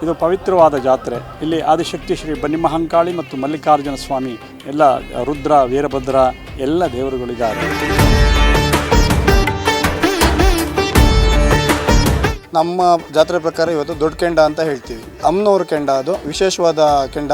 ಇದು ಪವಿತ್ರವಾದ ಜಾತ್ರೆ. ಇಲ್ಲಿ ಆದಿಶಕ್ತಿ ಶ್ರೀ ಬನ್ನಿಮಹಾಂಕಾಳಿ ಮತ್ತು ಮಲ್ಲಿಕಾರ್ಜುನ ಸ್ವಾಮಿ ಎಲ್ಲ ರುದ್ರ ವೀರಭದ್ರ ಎಲ್ಲ ದೇವರುಗಳಿದ್ದಾರೆ. ನಮ್ಮ ಜಾತ್ರೆ ಪ್ರಕಾರ ಇವತ್ತು ದೊಡ್ಡ ಕೆಂಡ ಅಂತ ಹೇಳ್ತೀವಿ. ಅಮ್ಮನವ್ರ ಕೆಂಡ, ಅದು ವಿಶೇಷವಾದ ಕೆಂಡ.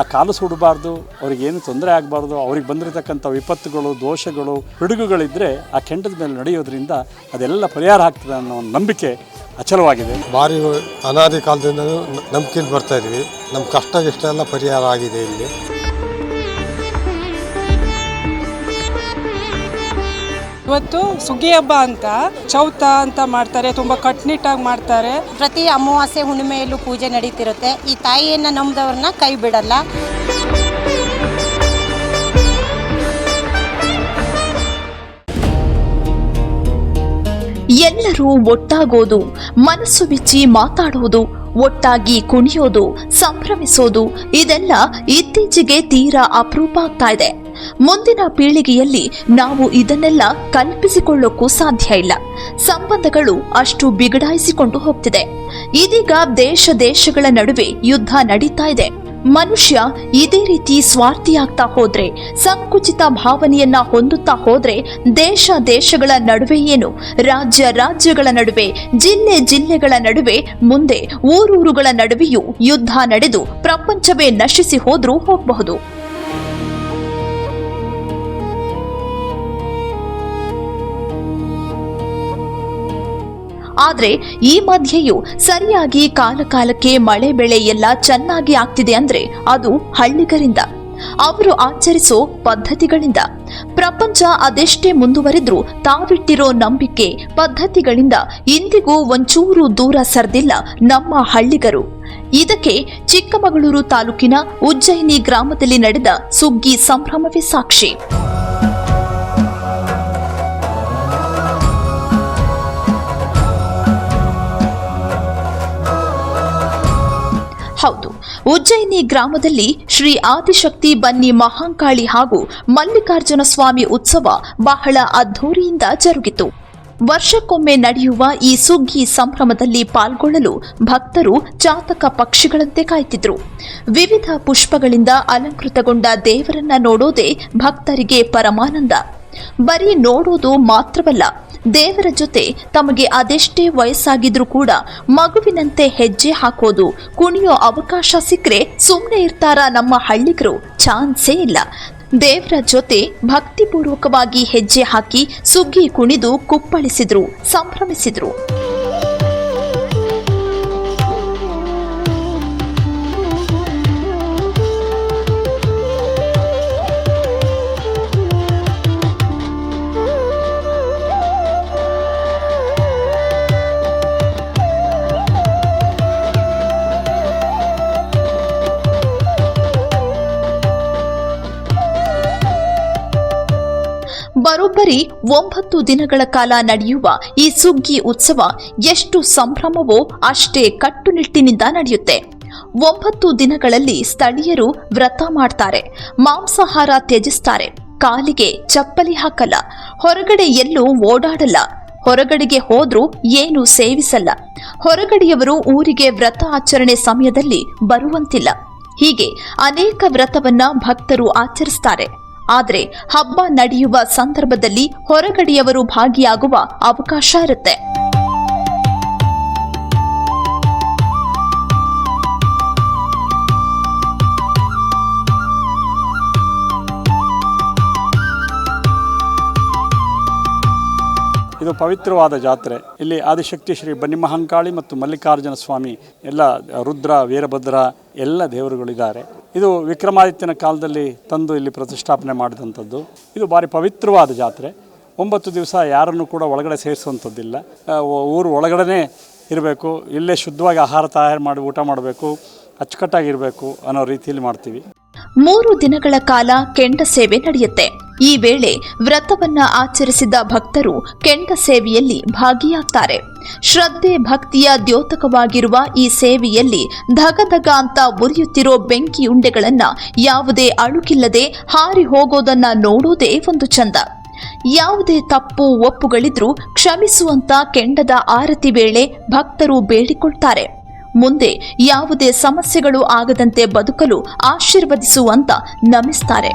ಆ ಕಾಲು ಸುಡಬಾರ್ದು, ಅವ್ರಿಗೇನು ತೊಂದರೆ ಆಗಬಾರ್ದು, ಅವ್ರಿಗೆ ಬಂದಿರತಕ್ಕಂಥ ವಿಪತ್ತುಗಳು, ದೋಷಗಳು, ಪಿಡುಗುಗಳಿದ್ದರೆ ಆ ಕೆಂಡದ ಮೇಲೆ ನಡೆಯೋದ್ರಿಂದ ಅದೆಲ್ಲ ಪರಿಹಾರ ಆಗ್ತದೆ ಅನ್ನೋ ಒಂದು ನಂಬಿಕೆ ಅಚಲವಾಗಿದೆ. ಭಾರಿ ಅನಾದಿ ಕಾಲದಿಂದ ನಂಬಿಕೆಯಲ್ಲಿ ಬರ್ತಾ ಇದ್ವಿ. ನಮ್ಮ ಕಷ್ಟ ಎಲ್ಲ ಪರಿಹಾರ ಆಗಿದೆ ಇಲ್ಲಿ. ಇವತ್ತು ಸುಗ್ಗಿ ಹಬ್ಬ ಅಂತ ಚೌತ ಅಂತ ಮಾಡ್ತಾರೆ, ತುಂಬ ಕಟ್ಟುನಿಟ್ಟಾಗಿ ಮಾಡ್ತಾರೆ. ಪ್ರತಿ ಅಮಾವಾಸ್ಯೆ ಹುಣ್ಣಿಮೆಯಲ್ಲೂ ಪೂಜೆ ನಡೀತಿರುತ್ತೆ. ಈ ತಾಯಿಯನ್ನು ನಂಬಿದವ್ರನ್ನ ಕೈ ಬಿಡಲ್ಲ. ಎಲ್ಲರೂ ಒಟ್ಟಾಗೋದು, ಮನಸ್ಸು ಬಿಚ್ಚಿ ಮಾತಾಡೋದು, ಒಟ್ಟಾಗಿ ಕುಣಿಯೋದು, ಸಂಭ್ರಮಿಸೋದು ಇದೆಲ್ಲ ಇತ್ತೀಚೆಗೆ ತೀರಾ ಅಪರೂಪ ಆಗ್ತಾ ಇದೆ. ಮುಂದಿನ ಪೀಳಿಗೆಯಲ್ಲಿ ನಾವು ಇದನ್ನೆಲ್ಲ ಕಲ್ಪಿಸಿಕೊಳ್ಳೋಕ್ಕೂ ಸಾಧ್ಯ ಇಲ್ಲ. ಸಂಬಂಧಗಳು ಅಷ್ಟು ಬಿಗಡಾಯಿಸಿಕೊಂಡು ಹೋಗ್ತಿದೆ. ಇದೀಗ ದೇಶಗಳ ನಡುವೆ ಯುದ್ಧ ನಡೀತಾ ಇದೆ. ಮನುಷ್ಯ ಇದೇ ರೀತಿ ಸ್ವಾರ್ಥಿಯಾಗ್ತಾ ಹೋದ್ರೆ, ಸಂಕುಚಿತ ಭಾವನೆಯನ್ನ ಹೊಂದುತ್ತಾ ಹೋದ್ರೆ ದೇಶಗಳ ನಡುವೆ ಏನು, ರಾಜ್ಯಗಳ ನಡುವೆ, ಜಿಲ್ಲೆಗಳ ನಡುವೆ, ಮುಂದೆ ಊರೂರುಗಳ ನಡುವೆಯೂ ಯುದ್ಧ ನಡೆದು ಪ್ರಪಂಚವೇ ನಶಿಸಿ ಹೋದ್ರೂ ಹೋಗಬಹುದು. ಆದ್ರೆ ಈ ಮಧ್ಯೆಯೂ ಸರಿಯಾಗಿ ಕಾಲಕ್ಕೆ ಮಳೆ ಬೆಳೆ ಎಲ್ಲ ಚೆನ್ನಾಗಿ ಆಗ್ತಿದೆ ಅಂದ್ರೆ ಅದು ಹಳ್ಳಿಗರಿಂದ, ಅವರು ಆಚರಿಸೋ ಪದ್ಧತಿಗಳಿಂದ. ಪ್ರಪಂಚ ಅದೆಷ್ಟೇ ಮುಂದುವರೆದ್ರೂ ತಾವಿಟ್ಟಿರೋ ನಂಬಿಕೆ ಪದ್ಧತಿಗಳಿಂದ ಇಂದಿಗೂ ಒಂಚೂರು ದೂರ ಸರ್ದಿಲ್ಲ ನಮ್ಮ ಹಳ್ಳಿಗರು. ಇದಕ್ಕೆ ಚಿಕ್ಕಮಗಳೂರು ತಾಲೂಕಿನ ಉಜ್ಜಯಿನಿ ಗ್ರಾಮದಲ್ಲಿ ನಡೆದ ಸುಗ್ಗಿ ಸಂಭ್ರಮವೇ ಸಾಕ್ಷಿ. ಹೌದು, ಉಜ್ಜಯಿನಿ ಗ್ರಾಮದಲ್ಲಿ ಶ್ರೀ ಆದಿಶಕ್ತಿ ಬನ್ನಿ ಮಹಾಂಕಾಳಿ ಹಾಗೂ ಮಲ್ಲಿಕಾರ್ಜುನ ಸ್ವಾಮಿ ಉತ್ಸವ ಬಹಳ ಅದ್ಧೂರಿಯಿಂದ ಜರುಗಿತು. ವರ್ಷಕ್ಕೊಮ್ಮೆ ನಡೆಯುವ ಈ ಸುಗ್ಗಿ ಸಂಭ್ರಮದಲ್ಲಿ ಪಾಲ್ಗೊಳ್ಳಲು ಭಕ್ತರು ಚಾತಕ ಪಕ್ಷಿಗಳಂತೆ ಕಾಯ್ತಿದ್ರು. ವಿವಿಧ ಪುಷ್ಪಗಳಿಂದ ಅಲಂಕೃತಗೊಂಡ ದೇವರನ್ನ ನೋಡೋದೇ ಭಕ್ತರಿಗೆ ಪರಮಾನಂದ. ಬರೀ ನೋಡೋದು ಮಾತ್ರವಲ್ಲ, ದೇವರ ಜೊತೆ ತಮಗೆ ಅದೆಷ್ಟೇ ವಯಸ್ಸಾಗಿದ್ರೂ ಕೂಡ ಮಗುವಿನಂತೆ ಹೆಜ್ಜೆ ಹಾಕೋದು, ಕುಣಿಯೋ ಅವಕಾಶ ಸಿಕ್ಕರೆ ಸುಮ್ಮನೆ ಇರ್ತಾರ ನಮ್ಮ ಹಳ್ಳಿಗರು? ಚಾನ್ಸೇ ಇಲ್ಲ. ದೇವರ ಜೊತೆ ಭಕ್ತಿಪೂರ್ವಕವಾಗಿ ಹೆಜ್ಜೆ ಹಾಕಿ ಸುಗ್ಗಿ ಕುಣಿದು ಕುಪ್ಪಳಿಸಿದ್ರು, ಸಂಭ್ರಮಿಸಿದ್ರು. ಬರೋಬ್ಬರಿ 9 ದಿನಗಳ ಕಾಲ ನಡೆಯುವ ಈ ಸುಗ್ಗಿ ಉತ್ಸವ ಎಷ್ಟು ಸಂಭ್ರಮವೋ ಅಷ್ಟೇ ಕಟ್ಟುನಿಟ್ಟಿನಿಂದ ನಡೆಯುತ್ತೆ. 9 ದಿನಗಳಲ್ಲಿ ಸ್ಥಳೀಯರು ವ್ರತ ಮಾಡ್ತಾರೆ, ಮಾಂಸಾಹಾರ ತ್ಯಜಿಸ್ತಾರೆ, ಕಾಲಿಗೆ ಚಪ್ಪಲಿ ಹಾಕಲ್ಲ, ಹೊರಗಡೆ ಎಲ್ಲೂ ಓಡಾಡಲ್ಲ, ಹೊರಗಡೆಗೆ ಹೋದ್ರೂ ಏನು ಸೇವಿಸಲ್ಲ, ಹೊರಗಡೆಯವರು ಊರಿಗೆ ವ್ರತ ಆಚರಣೆ ಸಮಯದಲ್ಲಿ ಬರುವಂತಿಲ್ಲ. ಹೀಗೆ ಅನೇಕ ವ್ರತವನ್ನ ಭಕ್ತರು ಆಚರಿಸ್ತಾರೆ. ಆದರೆ ಹಬ್ಬ ನಡೆಯುವ ಸಂದರ್ಭದಲ್ಲಿ ಹೊರಗಡೆಯವರು ಭಾಗಿಯಾಗುವ ಅವಕಾಶ ಇರುತ್ತೆ. ಇದು ಪವಿತ್ರವಾದ ಜಾತ್ರೆ. ಇಲ್ಲಿ ಆದಿಶಕ್ತಿ ಶ್ರೀ ಬನ್ನಿಮಹಾಂಕಾಳಿ ಮತ್ತು ಮಲ್ಲಿಕಾರ್ಜುನ ಸ್ವಾಮಿ ಎಲ್ಲ ರುದ್ರ ವೀರಭದ್ರ ಎಲ್ಲ ದೇವರುಗಳಿದ್ದಾರೆ. ಇದು ವಿಕ್ರಮಾದಿತ್ಯನ ಕಾಲದಲ್ಲಿ ತಂದು ಇಲ್ಲಿ ಪ್ರತಿಷ್ಠಾಪನೆ ಮಾಡಿದಂಥದ್ದು. ಇದು ಭಾರಿ ಪವಿತ್ರವಾದ ಜಾತ್ರೆ. 9 ದಿವಸ ಯಾರನ್ನು ಕೂಡ ಒಳಗಡೆ ಸೇರಿಸುವಂಥದ್ದಿಲ್ಲ. ಊರು ಒಳಗಡೆ ಇರಬೇಕು, ಇಲ್ಲೇ ಶುದ್ಧವಾಗಿ ಆಹಾರ ತಯಾರು ಮಾಡಿ ಊಟ ಮಾಡಬೇಕು, ಅಚ್ಚುಕಟ್ಟಾಗಿರಬೇಕು ಅನ್ನೋ ರೀತಿಯಲ್ಲಿ ಮಾಡ್ತೀವಿ. 3 ದಿನಗಳ ಕಾಲ ಕೆಂಡ ಸೇವೆ ನಡೆಯುತ್ತೆ. ಈ ವೇಳೆ ವ್ರತವನ್ನ ಆಚರಿಸಿದ ಭಕ್ತರು ಕೆಂಡ ಸೇವೆಯಲ್ಲಿ ಭಾಗಿಯಾಗ್ತಾರೆ. ಶ್ರದ್ಧೆ ಭಕ್ತಿಯ ದ್ಯೋತಕವಾಗಿರುವ ಈ ಸೇವೆಯಲ್ಲಿ ಧಗಧಗ ಅಂತ ಉರಿಯುತ್ತಿರೋ ಬೆಂಕಿ ಉಂಡೆಗಳನ್ನ ಯಾವುದೇ ಅಳುಕಿಲ್ಲದೆ ಹಾರಿ ಹೋಗೋದನ್ನ ನೋಡೋದೇ ಒಂದು ಚಂದ. ಯಾವುದೇ ತಪ್ಪು ಒಪ್ಪುಗಳಿದ್ರೂ ಕ್ಷಮಿಸುವಂತ ಕೆಂಡದ ಆರತಿ ವೇಳೆ ಭಕ್ತರು ಬೇಡಿಕೊಳ್ತಾರೆ. ಮುಂದೆ ಯಾವುದೇ ಸಮಸ್ಯೆಗಳು ಆಗದಂತೆ ಬದುಕಲು ಆಶೀರ್ವದಿಸುವಂತ ನಮಿಸ್ತಾರೆ.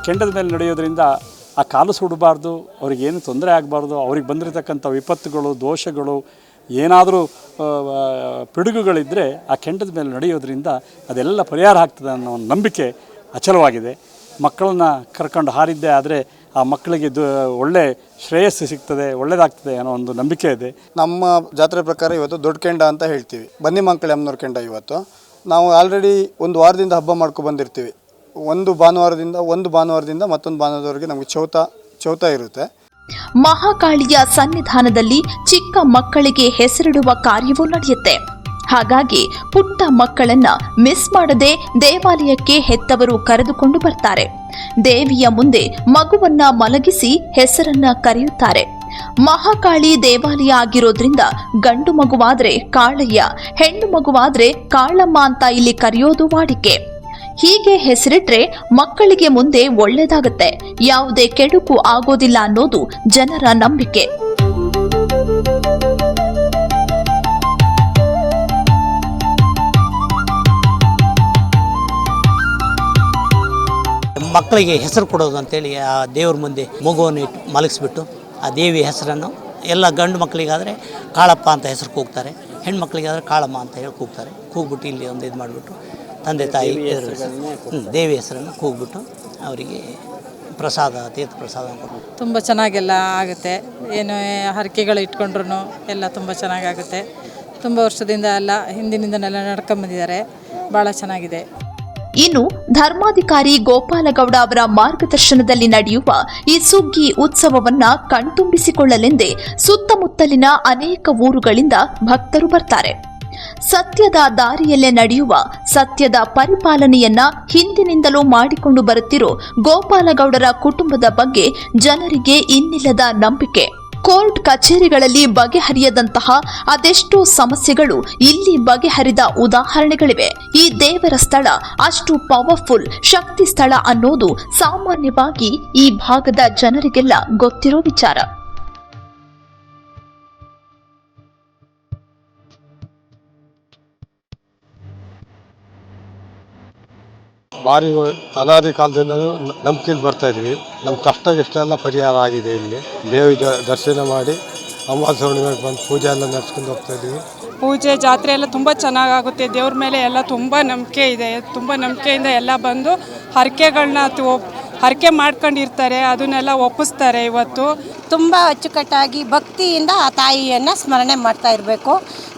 ಕೆಂಡದ ಮೇಲೆ ನಡೆಯೋದ್ರಿಂದ ಆ ಕಾಲು ಸುಡಬಾರ್ದು, ಅವ್ರಿಗೇನು ತೊಂದರೆ ಆಗಬಾರ್ದು, ಅವ್ರಿಗೆ ಬಂದಿರತಕ್ಕಂಥ ವಿಪತ್ತುಗಳು, ದೋಷಗಳು, ಏನಾದರೂ ಪಿಡುಗುಗಳಿದ್ದರೆ ಆ ಕೆಂಡದ ಮೇಲೆ ನಡೆಯೋದ್ರಿಂದ ಅದೆಲ್ಲ ಪರಿಹಾರ ಆಗ್ತದೆ ಅನ್ನೋ ಒಂದು ನಂಬಿಕೆ ಅಚಲವಾಗಿದೆ. ಮಕ್ಕಳನ್ನ ಕರ್ಕೊಂಡು ಹಾರಿದ್ದೇ ಆದರೆ ಆ ಮಕ್ಕಳಿಗೆ ಒಳ್ಳೆ ಶ್ರೇಯಸ್ಸು ಸಿಗ್ತದೆ, ಒಳ್ಳೆಯದಾಗ್ತದೆ ಅನ್ನೋ ಒಂದು ನಂಬಿಕೆ ಇದೆ. ನಮ್ಮ ಜಾತ್ರೆ ಪ್ರಕಾರ ಇವತ್ತು ದೊಡ್ಡ ಕೆಂಡ ಅಂತ ಹೇಳ್ತೀವಿ. ಬನ್ನಿಮಂಕಳಿ ಅಮ್ಮನವ್ರ ಕೆಂಡ ಇವತ್ತು. ನಾವು ಆಲ್ರೆಡಿ ಒಂದು ವಾರದಿಂದ ಹಬ್ಬ ಮಾಡ್ಕೊಂಡು ಬಂದಿರ್ತೀವಿ. ಒಂದು ಭಾನುವಾರದಿಂದ ಮತ್ತೊಂದು ಭಾನುವಾರದವರೆಗೆ ನಮಗೆ ಚೌತ ಇರುತ್ತೆ. ಮಹಾಕಾಳಿಯ ಸನ್ನಿಧಾನದಲ್ಲಿ ಚಿಕ್ಕ ಮಕ್ಕಳಿಗೆ ಹೆಸರಿಡುವ ಕಾರ್ಯವೂ ನಡೆಯುತ್ತೆ. ಹಾಗಾಗಿ ಪುಟ್ಟ ಮಕ್ಕಳನ್ನ ಮಿಸ್ ಮಾಡದೆ ದೇವಾಲಯಕ್ಕೆ ಹೆತ್ತವರು ಕರೆದುಕೊಂಡು ಬರ್ತಾರೆ. ದೇವಿಯ ಮುಂದೆ ಮಗುವನ್ನ ಮಲಗಿಸಿ ಹೆಸರನ್ನ ಕರೆಯುತ್ತಾರೆ. ಮಹಾಕಾಳಿ ದೇವಾಲಯ ಆಗಿರೋದ್ರಿಂದ ಗಂಡು ಮಗುವಾದ್ರೆ ಕಾಳಯ್ಯ, ಹೆಣ್ಣು ಮಗುವಾದ್ರೆ ಕಾಳಮ್ಮ ಅಂತ ಇಲ್ಲಿ ಕರೆಯೋದು ವಾಡಿಕೆ. ಹೀಗೆ ಹೆಸರಿಟ್ರೆ ಮಕ್ಕಳಿಗೆ ಮುಂದೆ ಒಳ್ಳೆಯದಾಗತ್ತೆ, ಯಾವುದೇ ಕೆಡುಕು ಆಗೋದಿಲ್ಲ ಅನ್ನೋದು ಜನರ ನಂಬಿಕೆ. ಮಕ್ಕಳಿಗೆ ಹೆಸರು ಕೊಡೋದು ಅಂತೇಳಿ ಆ ದೇವ್ರ ಮುಂದೆ ಮಗುವನ್ನು ಇಟ್ಟು ಮಲಗಿಸ್ಬಿಟ್ಟು ಆ ದೇವಿಯ ಹೆಸರನ್ನು ಎಲ್ಲ ಗಂಡು ಮಕ್ಕಳಿಗಾದರೆ ಕಾಳಪ್ಪ ಅಂತ ಹೆಸರು ಕೂಗ್ತಾರೆ, ಹೆಣ್ಮಕ್ಳಿಗಾದರೆ ಕಾಳಮ್ಮ ಅಂತ ಹೇಳಿ ಕೂಗ್ತಾರೆ. ಕೂಗ್ಬಿಟ್ಟು ಇಲ್ಲಿ ಒಂದು ಇದು ಮಾಡಿಬಿಟ್ಟು ತಂದೆ ತಾಯಿ ದೇವಿ ಹೆಸರನ್ನು ಕೂಗ್ಬಿಟ್ಟು ಅವರಿಗೆ ಪ್ರಸಾದ, ತೀರ್ಥ ಪ್ರಸಾದ ತುಂಬ ಚೆನ್ನಾಗೆಲ್ಲ ಆಗುತ್ತೆ. ಏನು ಹರಕೆಗಳು ಇಟ್ಕೊಂಡ್ರು ಎಲ್ಲ ತುಂಬ ಚೆನ್ನಾಗಾಗುತ್ತೆ. ತುಂಬ ವರ್ಷದಿಂದ ಎಲ್ಲ ಹಿಂದಿನಿಂದನೆಲ್ಲ ನಡ್ಕೊಂಬಂದಿದ್ದಾರೆ, ಭಾಳ ಚೆನ್ನಾಗಿದೆ. ಇನ್ನು ಧರ್ಮಾಧಿಕಾರಿ ಗೋಪಾಲಗೌಡ ಅವರ ಮಾರ್ಗದರ್ಶನದಲ್ಲಿ ನಡೆಯುವ ಈ ಸುಗ್ಗಿ ಉತ್ಸವವನ್ನ ಕಣ್ತುಂಬಿಸಿಕೊಳ್ಳಲೆಂದೇ ಸುತ್ತಮುತ್ತಲಿನ ಅನೇಕ ಊರುಗಳಿಂದ ಭಕ್ತರು ಬರ್ತಾರೆ. ಸತ್ಯದ ದಾರಿಯಲ್ಲೇ ನಡೆಯುವ ಸತ್ಯದ ಪರಿಪಾಲನೆಯನ್ನ ಹಿಂದಿನಿಂದಲೂ ಮಾಡಿಕೊಂಡು ಬರುತ್ತಿರೋ ಗೋಪಾಲಗೌಡರ ಕುಟುಂಬದ ಬಗ್ಗೆ ಜನರಿಗೆ ಇನ್ನಿಲ್ಲದ ನಂಬಿಕೆ. ಕೋರ್ಟ್ ಕಚೇರಿಗಳಲ್ಲಿ ಬಗೆಹರಿಯದಂತಹ ಅದೆಷ್ಟೋ ಸಮಸ್ಯೆಗಳು ಇಲ್ಲಿ ಬಗೆಹರಿದ ಉದಾಹರಣೆಗಳಿವೆ. ಈ ದೇವರ ಸ್ಥಳ ಅಷ್ಟು ಪವರ್ಫುಲ್ ಶಕ್ತಿ ಸ್ಥಳ ಅನ್ನೋದು ಸಾಮಾನ್ಯವಾಗಿ ಈ ಭಾಗದ ಜನರಿಗೆಲ್ಲ ಗೊತ್ತಿರೋ ವಿಚಾರ. ಭಾರಿ ಅನಾದಿ ಕಾಲದಿಂದ ನಂಬಿಕೆಯಲ್ಲಿ ಬರ್ತಾ ಇದ್ವಿ. ನಮ್ಮ ಕಷ್ಟ ಎಷ್ಟೆಲ್ಲ ಪರಿಹಾರ ಆಗಿದೆ. ಇಲ್ಲಿ ದೇವಿ ದರ್ಶನ ಮಾಡಿ ಅಮಾವಾಸ್ಯೆ ಹುಣ್ಣಿಮೆಗೆ ಬಂದು ಪೂಜೆ ಎಲ್ಲ ನಡೆಸ್ಕೊಂಡು ಹೋಗ್ತಾ ಇದ್ದೀವಿ. ಪೂಜೆ ಜಾತ್ರೆ ಎಲ್ಲ ತುಂಬ ಚೆನ್ನಾಗಾಗುತ್ತೆ. ದೇವ್ರ ಮೇಲೆ ಎಲ್ಲ ತುಂಬ ನಂಬಿಕೆ ಇದೆ. ತುಂಬ ನಂಬಿಕೆಯಿಂದ ಎಲ್ಲ ಬಂದು ಹರಕೆಗಳನ್ನ ಹರಕೆ ಮಾಡ್ಕೊಂಡಿರ್ತಾರೆ, ಅದನ್ನೆಲ್ಲ ಒಪ್ಪಿಸ್ತಾರೆ. ಇವತ್ತು ತುಂಬ ಅಚ್ಚುಕಟ್ಟಾಗಿ ಭಕ್ತಿಯಿಂದ ಆ ತಾಯಿಯನ್ನು ಸ್ಮರಣೆ ಮಾಡ್ತಾ ಇರಬೇಕು.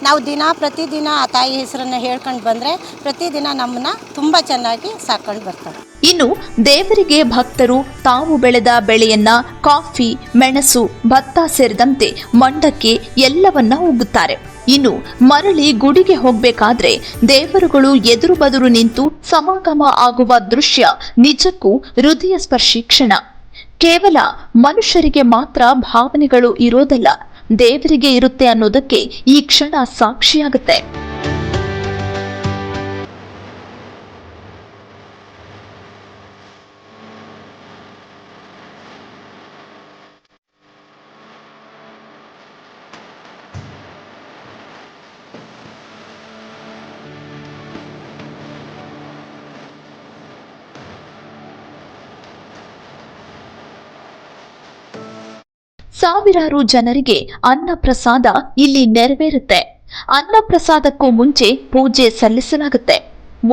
ನಾವು ಪ್ರತಿದಿನ ಆ ತಾಯಿ ಹೆಸರನ್ನು ಹೇಳ್ಕೊಂಡು ಬಂದರೆ ಪ್ರತಿದಿನ ನಮ್ಮನ್ನು ತುಂಬ ಚೆನ್ನಾಗಿ ಸಾಕೊಂಡು ಬರ್ತಾರೆ. ಇನ್ನು ದೇವರಿಗೆ ಭಕ್ತರು ತಾವು ಬೆಳೆದ ಬೆಳೆಯನ್ನ ಕಾಫಿ, ಮೆಣಸು, ಭತ್ತ ಸೇರಿದಂತೆ ಮಂಡಕ್ಕಿ ಎಲ್ಲವನ್ನ ಉಗ್ಗುತ್ತಾರೆ. ಇನ್ನು ಮರಳಿ ಗುಡಿಗೆ ಹೋಗಬೇಕಾದ್ರೆ ದೇವರುಗಳು ಎದುರು ಬದುರು ನಿಂತು ಸಮಾಗಮ ಆಗುವ ದೃಶ್ಯ ನಿಜಕ್ಕೂ ಹೃದಯ ಸ್ಪರ್ಶಿ ಕ್ಷಣ. ಕೇವಲ ಮನುಷ್ಯರಿಗೆ ಮಾತ್ರ ಭಾವನೆಗಳು ಇರೋದಲ್ಲ, ದೇವರಿಗೆ ಇರುತ್ತೆ ಅನ್ನೋದಕ್ಕೆ ಈ ಕ್ಷಣ ಸಾಕ್ಷಿಯಾಗುತ್ತೆ. ಸಾವಿರಾರು ಜನರಿಗೆ ಅನ್ನಪ್ರಸಾದ ಇಲ್ಲಿ ನೆರವೇರುತ್ತೆ. ಅನ್ನಪ್ರಸಾದಕ್ಕೂ ಮುಂಚೆ ಪೂಜೆ ಸಲ್ಲಿಸಲಾಗುತ್ತೆ.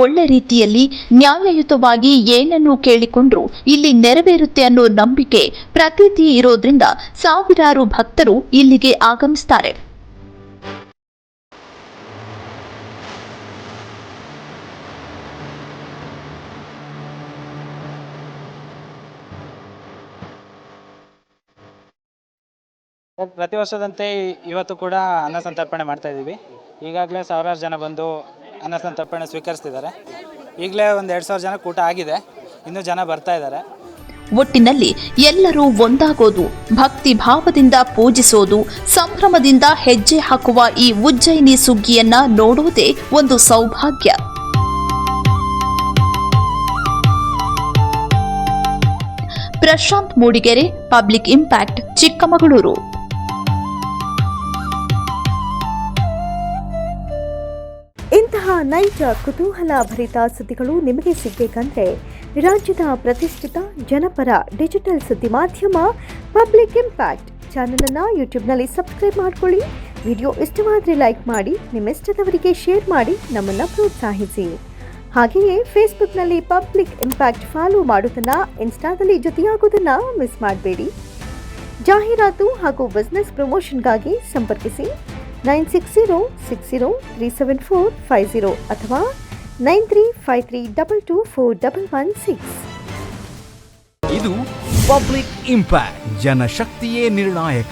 ಒಳ್ಳೆ ರೀತಿಯಲ್ಲಿ ನ್ಯಾಯಯುತವಾಗಿ ಏನನ್ನು ಕೇಳಿಕೊಂಡ್ರೂ ಇಲ್ಲಿ ನೆರವೇರುತ್ತೆ ಅನ್ನೋ ನಂಬಿಕೆ ಪ್ರತೀತಿ ಇರೋದ್ರಿಂದ ಸಾವಿರಾರು ಭಕ್ತರು ಇಲ್ಲಿಗೆ ಆಗಮಿಸ್ತಾರೆ. ಪ್ರತಿ ವರ್ಷದಂತೆ ಇವತ್ತು ಕೂಡ ಅನ್ನ ಸಂತರ್ಪಣೆ ಮಾಡ್ತಾ ಇದ್ದೀವಿ. ಈಗಾಗಲೇ ಸಾವಿರಾರು ಜನ ಬಂದು ಅನ್ನ ಸಂತರ್ಪಣೆ ಸ್ವೀಕರಿಸ್ತಿದ್ದಾರೆ. ಈಗಲೇ ಒಂದು 2,000 ಜನ ಕೂಟ ಆಗಿದೆ, ಇನ್ನೂ ಜನ ಬರ್ತಾ ಇದ್ದಾರೆ. ಒಟ್ಟಿನಲ್ಲಿ ಎಲ್ಲರೂ ಒಂದಾಗೋದು, ಭಕ್ತಿ ಭಾವದಿಂದ ಪೂಜಿಸೋದು, ಸಂಭ್ರಮದಿಂದ ಹೆಜ್ಜೆ ಹಾಕುವ ಈ ಉಜ್ಜಯಿನಿ ಸುಗ್ಗಿಯನ್ನ ನೋಡೋದೇ ಒಂದು ಸೌಭಾಗ್ಯ. Prashant Mudigere, public impact, Chikkamagaluru. ಇಂತಹ ನೈಜ ಕುತೂಹಲ ಭರಿತ ಸುದ್ದಿಗಳು ನಿಮಗೆ ಸಿಗಬೇಕಂದ್ರೆ ರಾಜ್ಯದ ಪ್ರತಿಷ್ಠಿತ ಜನಪರ ಡಿಜಿಟಲ್ ಸುದ್ದಿ ಮಾಧ್ಯಮ ಪಬ್ಲಿಕ್ ಇಂಪ್ಯಾಕ್ಟ್ ಚಾನೆಲ್ ಅನ್ನು ಯೂಟ್ಯೂಬ್ನಲ್ಲಿ ಸಬ್ಸ್ಕ್ರೈಬ್ ಮಾಡಿಕೊಳ್ಳಿ. ವಿಡಿಯೋ ಇಷ್ಟವಾದರೆ ಲೈಕ್ ಮಾಡಿ, ನಿಮ್ಮ ಇಷ್ಟದವರಿಗೆ ಶೇರ್ ಮಾಡಿ ನಮ್ಮನ್ನು ಪ್ರೋತ್ಸಾಹಿಸಿ. ಹಾಗೆಯೇ ಫೇಸ್ಬುಕ್ನಲ್ಲಿ ಪಬ್ಲಿಕ್ ಇಂಪ್ಯಾಕ್ಟ್ ಫಾಲೋ ಮಾಡೋದನ್ನು, ಇನ್ಸ್ಟಾದಲ್ಲಿ ಜೊತೆಯಾಗೋದನ್ನು ಮಿಸ್ ಮಾಡಬೇಡಿ. ಜಾಹೀರಾತು ಹಾಗೂ ಬಿಸ್ನೆಸ್ ಪ್ರಮೋಷನ್ಗಾಗಿ ಸಂಪರ್ಕಿಸಿ 9606037450 ಅಥವಾ 9353224116. ಇದು ಪಬ್ಲಿಕ್ ಇಂಪ್ಯಾಕ್ಟ್, ಜನಶಕ್ತಿಯೇ ನಿರ್ಣಾಯಕ.